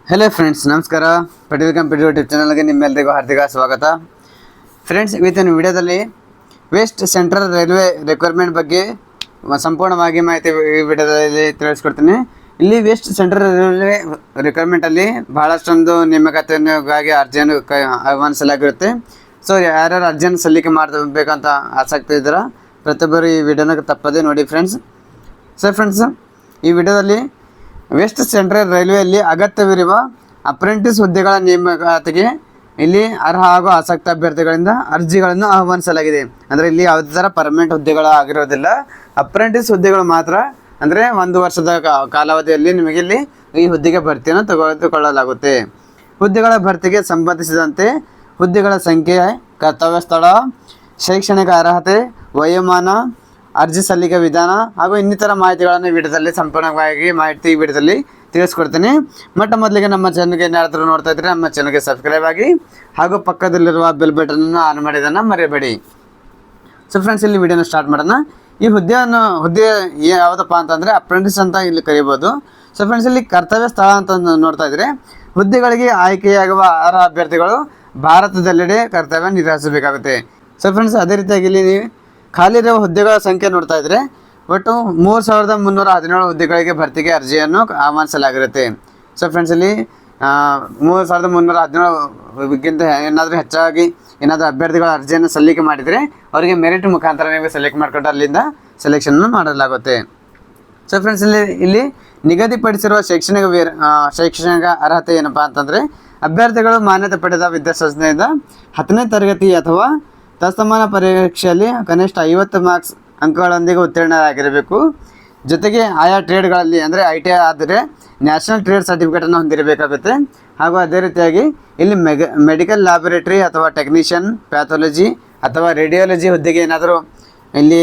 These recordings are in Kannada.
ಹಲೋ ಫ್ರೆಂಡ್ಸ್, ನಮಸ್ಕಾರ. ಪಟೇಲ್ ಕಂಪ್ಯೂಟರ್ ಯೂಟ್ಯೂಬ್ ಚಾನಲ್ಗೆ ನಿಮ್ಮೆಲ್ಲರಿಗೂ ಹಾರ್ದಿಕ ಸ್ವಾಗತ. ಫ್ರೆಂಡ್ಸ್, ಇವತ್ತಿನ ವಿಡಿಯೋದಲ್ಲಿ ವೆಸ್ಟ್ ಸೆಂಟ್ರಲ್ ರೈಲ್ವೆ ರಿಕ್ವೈರ್ಮೆಂಟ್ ಬಗ್ಗೆ ಸಂಪೂರ್ಣವಾಗಿ ಮಾಹಿತಿ ಈ ವಿಡಿಯೋದಲ್ಲಿ ತಿಳಿಸ್ಕೊಡ್ತೀನಿ. ಇಲ್ಲಿ ವೆಸ್ಟ್ ಸೆಂಟ್ರಲ್ ರೈಲ್ವೆ ರಿಕ್ವೈರ್ಮೆಂಟಲ್ಲಿ ಭಾಳಷ್ಟೊಂದು ನೇಮಕಾತಿಗಾಗಿ ಅರ್ಜಿಯನ್ನು ಆಹ್ವಾನಿಸಲಾಗಿರುತ್ತೆ. ಸೊ ಯಾರ್ಯಾರು ಅರ್ಜಿಯನ್ನು ಸಲ್ಲಿಕೆ ಮಾಡಬೇಕಂತ ಆಸಕ್ತಿ ಇದ್ದೀರಾ ಪ್ರತಿಯೊಬ್ಬರು ಈ ವಿಡಿಯೋನ ತಪ್ಪದೇ ನೋಡಿ ಫ್ರೆಂಡ್ಸ್. ಈ ವಿಡಿಯೋದಲ್ಲಿ ವೆಸ್ಟ್ ಸೆಂಟ್ರಲ್ ರೈಲ್ವೆಯಲ್ಲಿ ಅಗತ್ಯವಿರುವ ಅಪ್ರೆಂಟಿಸ್ ಹುದ್ದೆಗಳ ನೇಮಕಾತಿಗೆ ಇಲ್ಲಿ ಅರ್ಹ ಹಾಗೂ ಆಸಕ್ತ ಅಭ್ಯರ್ಥಿಗಳಿಂದ ಅರ್ಜಿಗಳನ್ನು ಆಹ್ವಾನಿಸಲಾಗಿದೆ. ಅಂದರೆ ಇಲ್ಲಿ ಯಾವುದೇ ಥರ ಪರ್ಮನೆಂಟ್ ಹುದ್ದೆಗಳು ಆಗಿರೋದಿಲ್ಲ, ಅಪ್ರೆಂಟಿಸ್ ಹುದ್ದೆಗಳು ಮಾತ್ರ. ಅಂದರೆ 1 ವರ್ಷದ ಕಾಲಾವಧಿಯಲ್ಲಿ ನಿಮಗೆ ಇಲ್ಲಿ ಈ ಹುದ್ದೆಗೆ ಭರ್ತಿಯನ್ನು ತೆಗೆದುಕೊಳ್ಳಲಾಗುತ್ತೆ. ಹುದ್ದೆಗಳ ಭರ್ತಿಗೆ ಸಂಬಂಧಿಸಿದಂತೆ ಹುದ್ದೆಗಳ ಸಂಖ್ಯೆ, ಕರ್ತವ್ಯ ಸ್ಥಳ, ಶೈಕ್ಷಣಿಕ ಅರ್ಹತೆ, ವಯೋಮಾನ, ಅರ್ಜಿ ಸಲ್ಲಿಕೆ ವಿಧಾನ ಹಾಗೂ ಇನ್ನಿತರ ಮಾಹಿತಿಗಳನ್ನು ವಿಡಿಯೋದಲ್ಲಿ ಸಂಪೂರ್ಣವಾಗಿ ಮಾಹಿತಿ ವಿಡಿಯೋದಲ್ಲಿ ತಿಳಿಸ್ಕೊಡ್ತೀನಿ. ಮೊದಲಿಗೆ ನಮ್ಮ ಚಾನಲ್ಗೆ ಏನಾದರೂ ನೋಡ್ತಾ ಇದ್ದರೆ ನಮ್ಮ ಚಾನಲ್ಗೆ ಸಬ್ಸ್ಕ್ರೈಬ್ ಆಗಿ ಹಾಗೂ ಪಕ್ಕದಲ್ಲಿರುವ ಬೆಲ್ ಬಟನನ್ನು ಆನ್ ಮಾಡಿದ್ದನ್ನು ಮರೆಯಬೇಡಿ. ಸೊ ಫ್ರೆಂಡ್ಸ್, ಇಲ್ಲಿ ವಿಡಿಯೋನ ಸ್ಟಾರ್ಟ್ ಮಾಡೋಣ. ಈ ಹುದ್ದೆ ಯಾವುದಪ್ಪ ಅಂತಂದರೆ ಅಪ್ರೆಂಟಿಸ್ ಅಂತ ಇಲ್ಲಿ ಕರೀಬೋದು. ಸೊ ಫ್ರೆಂಡ್ಸ್, ಇಲ್ಲಿ ಕರ್ತವ್ಯ ಸ್ಥಳ ಅಂತ ನೋಡ್ತಾ ಇದ್ದರೆ ಹುದ್ದೆಗಳಿಗೆ ಆಯ್ಕೆಯಾಗುವ ಅರ್ಹ ಅಭ್ಯರ್ಥಿಗಳು ಭಾರತದೆಲ್ಲೆಡೆ ಕರ್ತವ್ಯ ನಿರ್ವಹಿಸಬೇಕಾಗುತ್ತೆ. ಸೊ ಫ್ರೆಂಡ್ಸ್, ಅದೇ ರೀತಿಯಾಗಿ ಇಲ್ಲಿ ನೀವು ಖಾಲಿ ಇರುವ ಹುದ್ದೆಗಳ ಸಂಖ್ಯೆ ನೋಡ್ತಾ ಇದ್ದರೆ ಒಟ್ಟು 3317 ಹುದ್ದೆಗಳಿಗೆ ಭರ್ತಿಗೆ ಅರ್ಜಿಯನ್ನು ಆಹ್ವಾನಿಸಲಾಗಿರುತ್ತೆ. ಸೊ ಫ್ರೆಂಡ್ಸ್, ಇಲ್ಲಿ 3317ಗಿಂತ ಏನಾದರೂ ಹೆಚ್ಚಾಗಿ ಏನಾದರೂ ಅಭ್ಯರ್ಥಿಗಳ ಅರ್ಜಿಯನ್ನು ಸಲ್ಲಿಕೆ ಮಾಡಿದರೆ ಅವರಿಗೆ ಮೆರಿಟ್ ಮುಖಾಂತರ ನೀವು ಸೆಲೆಕ್ಟ್ ಮಾಡಿಕೊಂಡು ಅಲ್ಲಿಂದ ಸೆಲೆಕ್ಷನ್ ಮಾಡಲಾಗುತ್ತೆ. ಸೊ ಫ್ರೆಂಡ್ಸ್, ಇಲ್ಲಿ ನಿಗದಿಪಡಿಸಿರುವ ಶೈಕ್ಷಣಿಕ ಅರ್ಹತೆ ಏನಪ್ಪ ಅಂತಂದರೆ ಅಭ್ಯರ್ಥಿಗಳು ಮಾನ್ಯತೆ ಪಡೆದ ವಿದ್ಯಾಸಂಸ್ಥೆಯಿಂದ 10ನೇ ತರಗತಿ ಅಥವಾ ತತ್ಸಮಾನ ಪರೀಕ್ಷೆಯಲ್ಲಿ ಕನಿಷ್ಠ 50 ಮಾರ್ಕ್ಸ್ ಅಂಕಗಳೊಂದಿಗೆ ಉತ್ತೀರ್ಣರಾಗಿರಬೇಕು. ಜೊತೆಗೆ ಆಯಾ ಟ್ರೇಡ್ಗಳಲ್ಲಿ ಅಂದರೆ ITI ಆದರೆ ನ್ಯಾಷನಲ್ ಟ್ರೇಡ್ ಸರ್ಟಿಫಿಕೇಟನ್ನು ಹೊಂದಿರಬೇಕಾಗುತ್ತೆ. ಹಾಗೂ ಅದೇ ರೀತಿಯಾಗಿ ಇಲ್ಲಿ ಮೆಡಿಕಲ್ ಲ್ಯಾಬೊರೇಟರಿ ಅಥವಾ ಟೆಕ್ನಿಷಿಯನ್, ಪ್ಯಾಥಾಲಜಿ ಅಥವಾ ರೇಡಿಯಾಲಜಿ ಹುದ್ದೆಗೆ ಏನಾದರೂ ಇಲ್ಲಿ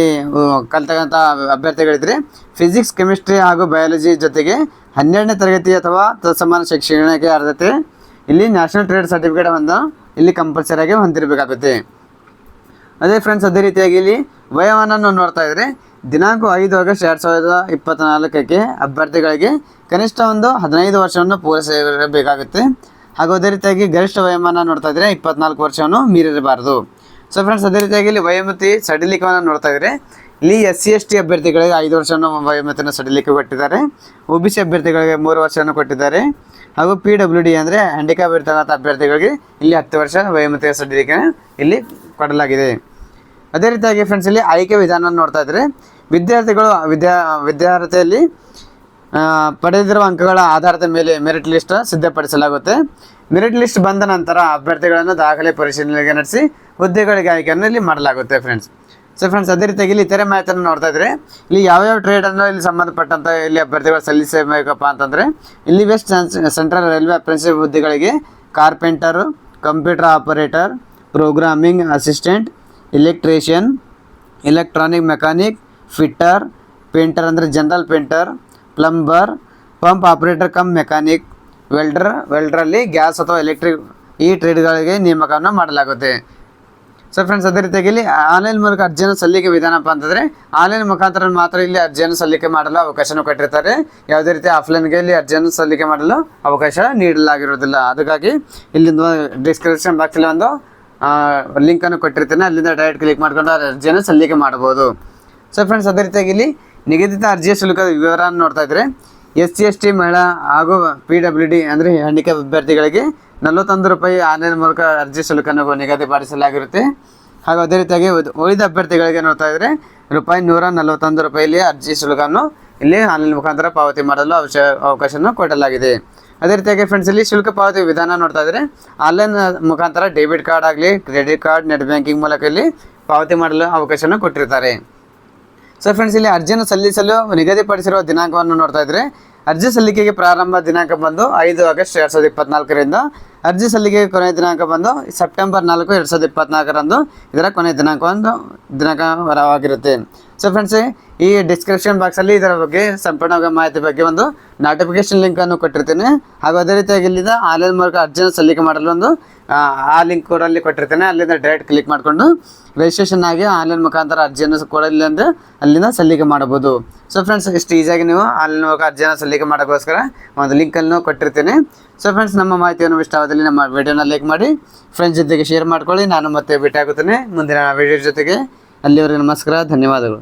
ಕಲ್ತಕ್ಕಂಥ ಅಭ್ಯರ್ಥಿಗಳಿದ್ದರೆ ಫಿಸಿಕ್ಸ್, ಕೆಮಿಸ್ಟ್ರಿ ಹಾಗೂ ಬಯಾಲಜಿ ಜೊತೆಗೆ 12ನೇ ತರಗತಿ ಅಥವಾ ತತ್ಸಮಾನ ಶೈಕ್ಷಣಿಕ ಅರ್ಹತೆ ಇಲ್ಲಿ ನ್ಯಾಷನಲ್ ಟ್ರೇಡ್ ಸರ್ಟಿಫಿಕೇಟ್ ಇಲ್ಲಿ ಕಂಪಲ್ಸರಿಯಾಗಿ ಹೊಂದಿರಬೇಕಾಗುತ್ತೆ. ಅದೇ ಫ್ರೆಂಡ್ಸ್, ಅದೇ ರೀತಿಯಾಗಿ ಇಲ್ಲಿ ವಯೋಮಾನವನ್ನು ನೋಡ್ತಾ ಇದ್ದರೆ ದಿನಾಂಕ 5 ಆಗಸ್ಟ್ 2024ಕ್ಕೆ ಅಭ್ಯರ್ಥಿಗಳಿಗೆ ಕನಿಷ್ಠ 15 ವರ್ಷವನ್ನು ಪೂರೈಸಬೇಕಾಗುತ್ತೆ. ಹಾಗೂ ಅದೇ ರೀತಿಯಾಗಿ ಗರಿಷ್ಠ ವಯೋಮಾನ ನೋಡ್ತಾ ಇದ್ದರೆ 24 ವರ್ಷವನ್ನು ಮೀರಿರಬಾರದು. ಸೊ ಫ್ರೆಂಡ್ಸ್, ಅದೇ ರೀತಿಯಾಗಿ ಇಲ್ಲಿ ವಯೋಮಿತಿ ಸಡಿಲಿಕೆಯನ್ನು ನೋಡ್ತಾ ಇದ್ದರೆ ಇಲ್ಲಿ SC/ST ಅಭ್ಯರ್ಥಿಗಳಿಗೆ 5 ವರ್ಷವನ್ನು ವಯೋಮಿತಿಯನ್ನು ಸಡಿಲಿಕೆ ಕೊಟ್ಟಿದ್ದಾರೆ. OBC ಅಭ್ಯರ್ಥಿಗಳಿಗೆ 3 ವರ್ಷವನ್ನು ಕೊಟ್ಟಿದ್ದಾರೆ. ಹಾಗೂ PWD ಅಂದರೆ ಹ್ಯಾಂಡಿಕ್ಯಾಪ್ ಇರ್ತಕ್ಕಂಥ ಅಭ್ಯರ್ಥಿಗಳಿಗೆ ಇಲ್ಲಿ 10 ವರ್ಷ ವಯೋಮಿತಿಯ ಸಡಿಲಿಕೆ ಇಲ್ಲಿ ಕೊಡಲಾಗಿದೆ. ಅದೇ ರೀತಿಯಾಗಿ ಫ್ರೆಂಡ್ಸ್, ಇಲ್ಲಿ ಆಯ್ಕೆ ವಿಧಾನ ನೋಡ್ತಾ ಇದ್ದರೆ ವಿದ್ಯಾರ್ಥಿಗಳು ವಿದ್ಯಾರ್ಹತೆಯಲ್ಲಿ ಪಡೆದಿರುವ ಅಂಕಗಳ ಆಧಾರದ ಮೇಲೆ ಮೆರಿಟ್ ಲಿಸ್ಟ್ ಸಿದ್ಧಪಡಿಸಲಾಗುತ್ತೆ. ಮೆರಿಟ್ ಲಿಸ್ಟ್ ಬಂದ ನಂತರ ಅಭ್ಯರ್ಥಿಗಳನ್ನು ದಾಖಲೆ ಪರಿಶೀಲನೆಗೆ ನಡೆಸಿ ಹುದ್ದೆಗಳಿಗೆ ಆಯ್ಕೆಯನ್ನು ಇಲ್ಲಿ ಮಾಡಲಾಗುತ್ತೆ ಫ್ರೆಂಡ್ಸ್. ಸೊ ಫ್ರೆಂಡ್ಸ್, ಅದೇ ರೀತಿಯಾಗಿ ಇಲ್ಲಿ ಇತರೆ ಮಾಹಿತಿಯನ್ನು ನೋಡ್ತಾ ಇದ್ದರೆ ಇಲ್ಲಿ ಯಾವ್ಯಾವ ಟ್ರೇಡನ್ನು ಇಲ್ಲಿ ಸಂಬಂಧಪಟ್ಟಂಥ ಇಲ್ಲಿ ಅಭ್ಯರ್ಥಿಗಳು ಸಲ್ಲಿಸಬೇಕಪ್ಪ ಅಂತಂದರೆ ಇಲ್ಲಿ ವೆಸ್ಟ್ ಸೆಂಟ್ರಲ್ ರೈಲ್ವೆ ಅಪ್ರೆಂಟಿಸ್ ಹುದ್ದೆಗಳಿಗೆ carpenter, computer operator, programming assistant, electrician, electronic mechanic, fitter, painter ಅಂದರೆ general painter, plumber, pump operator cum mechanic, ವೆಲ್ಡರಲ್ಲಿ ಗ್ಯಾಸ್ ಅಥವಾ ಎಲೆಕ್ಟ್ರಿಕ್ ಈ ಟ್ರೇಡ್ಗಳಿಗೆ ನೇಮಕವನ್ನು ಮಾಡಲಾಗುತ್ತೆ. ಸೊ ಫ್ರೆಂಡ್ಸ್, ಅದೇ ರೀತಿಯಾಗಿ ಇಲ್ಲಿ ಆನ್ಲೈನ್ ಮೂಲಕ ಅರ್ಜಿಯನ್ನು ಸಲ್ಲಿಕೆ ವಿಧಾನಪ್ಪ ಅಂತಂದರೆ ಆನ್ಲೈನ್ ಮುಖಾಂತರ ಮಾತ್ರ ಇಲ್ಲಿ ಅರ್ಜಿಯನ್ನು ಸಲ್ಲಿಕೆ ಮಾಡಲು ಅವಕಾಶವನ್ನು ಕೊಟ್ಟಿರ್ತಾರೆ. ಯಾವುದೇ ರೀತಿ ಆಫ್ಲೈನ್ಗೆ ಇಲ್ಲಿ ಅರ್ಜಿಯನ್ನು ಸಲ್ಲಿಕೆ ಮಾಡಲು ಅವಕಾಶ ನೀಡಲಾಗಿರೋದಿಲ್ಲ. ಅದಕ್ಕಾಗಿ ಇಲ್ಲಿಂದ ಡಿಸ್ಕ್ರಿಪ್ಷನ್ ಬಾಕ್ಸಲ್ಲಿ ಒಂದು ಲಿಂಕನ್ನು ಕೊಟ್ಟಿರ್ತೀನಿ, ಅಲ್ಲಿಂದ ಡೈರೆಕ್ಟ್ ಕ್ಲಿಕ್ ಮಾಡ್ಕೊಂಡು ಅರ್ಜಿಯನ್ನು ಸಲ್ಲಿಕೆ ಮಾಡ್ಬೋದು. ಸೊ ಫ್ರೆಂಡ್ಸ್, ಅದೇ ರೀತಿಯಾಗಿ ಇಲ್ಲಿ ನಿಗದಿತ ಅರ್ಜಿಯ ಶುಲ್ಕದ ವಿವರವನ್ನು ನೋಡ್ತಾ ಇದ್ದರೆ SC/ST ಮಹಿಳಾ ಹಾಗೂ PWD ಅಂದರೆ ಹ್ಯಾಂಡಿಕ್ಯಾಪ್ ಅಭ್ಯರ್ಥಿಗಳಿಗೆ 41 ರೂಪಾಯಿ ಆನ್ಲೈನ್ ಮೂಲಕ ಅರ್ಜಿ ಶುಲ್ಕವನ್ನು ನಿಗದಿಪಡಿಸಲಾಗಿರುತ್ತೆ. ಹಾಗೂ ಅದೇ ರೀತಿಯಾಗಿ ಉಳಿದ ಅಭ್ಯರ್ಥಿಗಳಿಗೆ ನೋಡ್ತಾ ಇದ್ದರೆ ₹141 ರೂಪಾಯಿಲಿ ಅರ್ಜಿ ಶುಲ್ಕವನ್ನು ಇಲ್ಲಿ ಆನ್ಲೈನ್ ಮುಖಾಂತರ ಪಾವತಿ ಮಾಡಲು ಅವಕಾಶವನ್ನು ಕೊಡಲಾಗಿದೆ. ಅದೇ ರೀತಿಯಾಗಿ ಫ್ರೆಂಡ್ಸ್, ಇಲ್ಲಿ ಶುಲ್ಕ ಪಾವತಿ ವಿಧಾನ ನೋಡ್ತಾ ಇದ್ದರೆ ಆನ್ಲೈನ್ ಮುಖಾಂತರ ಡೆಬಿಟ್ ಕಾರ್ಡ್ ಆಗಲಿ, ಕ್ರೆಡಿಟ್ ಕಾರ್ಡ್, ನೆಟ್ ಬ್ಯಾಂಕಿಂಗ್ ಮೂಲಕ ಇಲ್ಲಿ ಪಾವತಿ ಮಾಡಲು ಅವಕಾಶವನ್ನು ಕೊಟ್ಟಿರ್ತಾರೆ. ಸೊ ಫ್ರೆಂಡ್ಸ್, ಇಲ್ಲಿ ಅರ್ಜಿಯನ್ನು ಸಲ್ಲಿಸಲು ನಿಗದಿಪಡಿಸಿರುವ ದಿನಾಂಕವನ್ನು ನೋಡ್ತಾ ಇದ್ದರೆ ಅರ್ಜಿ ಸಲ್ಲಿಕೆಗೆ ಪ್ರಾರಂಭ ದಿನಾಂಕ ಬಂದು 5 ಆಗಸ್ಟ್ 2024ರಿಂದ ಅರ್ಜಿ ಸಲ್ಲಿಕೆಗೆ ಕೊನೆಯ ದಿನಾಂಕ ಬಂದು ಸೆಪ್ಟೆಂಬರ್ 4, 2024ರಂದು ಇದರ ಕೊನೆಯ ದಿನಾಂಕವಾಗಿರುತ್ತೆ. ಸೊ ಫ್ರೆಂಡ್ಸ್, ಈ ಡಿಸ್ಕ್ರಿಪ್ಷನ್ ಬಾಕ್ಸಲ್ಲಿ ಇದರ ಬಗ್ಗೆ ಸಂಪೂರ್ಣ ಮಾಹಿತಿ ಬಗ್ಗೆ ಒಂದು ನೋಟಿಫಿಕೇಶನ್ ಲಿಂಕನ್ನು ಕೊಟ್ಟಿರ್ತೀನಿ. ಹಾಗೂ ಅದೇ ರೀತಿಯಾಗಿ ಇಲ್ಲಿಂದ ಆನ್ಲೈನ್ ಮೂಲಕ ಅರ್ಜಿಯನ್ನು ಸಲ್ಲಿಕೆ ಮಾಡಲು ಒಂದು ಆ ಲಿಂಕ್ ಕೂಡ ಅಲ್ಲಿ ಕೊಟ್ಟಿರ್ತೇನೆ. ಅಲ್ಲಿಂದ ಡೈರೆಕ್ಟ್ ಕ್ಲಿಕ್ ಮಾಡಿಕೊಂಡು ರಿಜಿಸ್ಟ್ರೇಷನ್ ಆಗಿ ಆನ್ಲೈನ್ ಮುಖಾಂತರ ಅರ್ಜಿಯನ್ನು ಕೂಡ ಇಲ್ಲಿಂದ ಅಲ್ಲಿಂದ ಸಲ್ಲಿಕೆ ಮಾಡಬಹುದು. ಸೊ ಫ್ರೆಂಡ್ಸ್, ಇಷ್ಟು ಈಸಿಯಾಗಿ ನೀವು ಆನ್ಲೈನ್ ಮೂಲಕ ಅರ್ಜಿಯನ್ನು ಸಲ್ಲಿಕೆ ಮಾಡೋಕ್ಕೋಸ್ಕರ ಒಂದು ಲಿಂಕನ್ನು ಕೊಟ್ಟಿರ್ತೀನಿ. ಸೊ ಫ್ರೆಂಡ್ಸ್, ನಮ್ಮ ಮಾಹಿತಿಯನ್ನು ಇಷ್ಟವಾದಲ್ಲಿ ನಮ್ಮ ವಿಡಿಯೋನ ಲೈಕ್ ಮಾಡಿ ಫ್ರೆಂಡ್ಸ್ ಜೊತೆಗೆ ಶೇರ್ ಮಾಡ್ಕೊಳ್ಳಿ. ನಾನು ಮತ್ತೆ ಭೇಟಿ ಆಗುತ್ತೇನೆ ಮುಂದಿನ ವಿಡಿಯೋ ಜೊತೆಗೆ. ಅಲ್ಲಿವರೆಗೆ ನಮಸ್ಕಾರ, ಧನ್ಯವಾದಗಳು.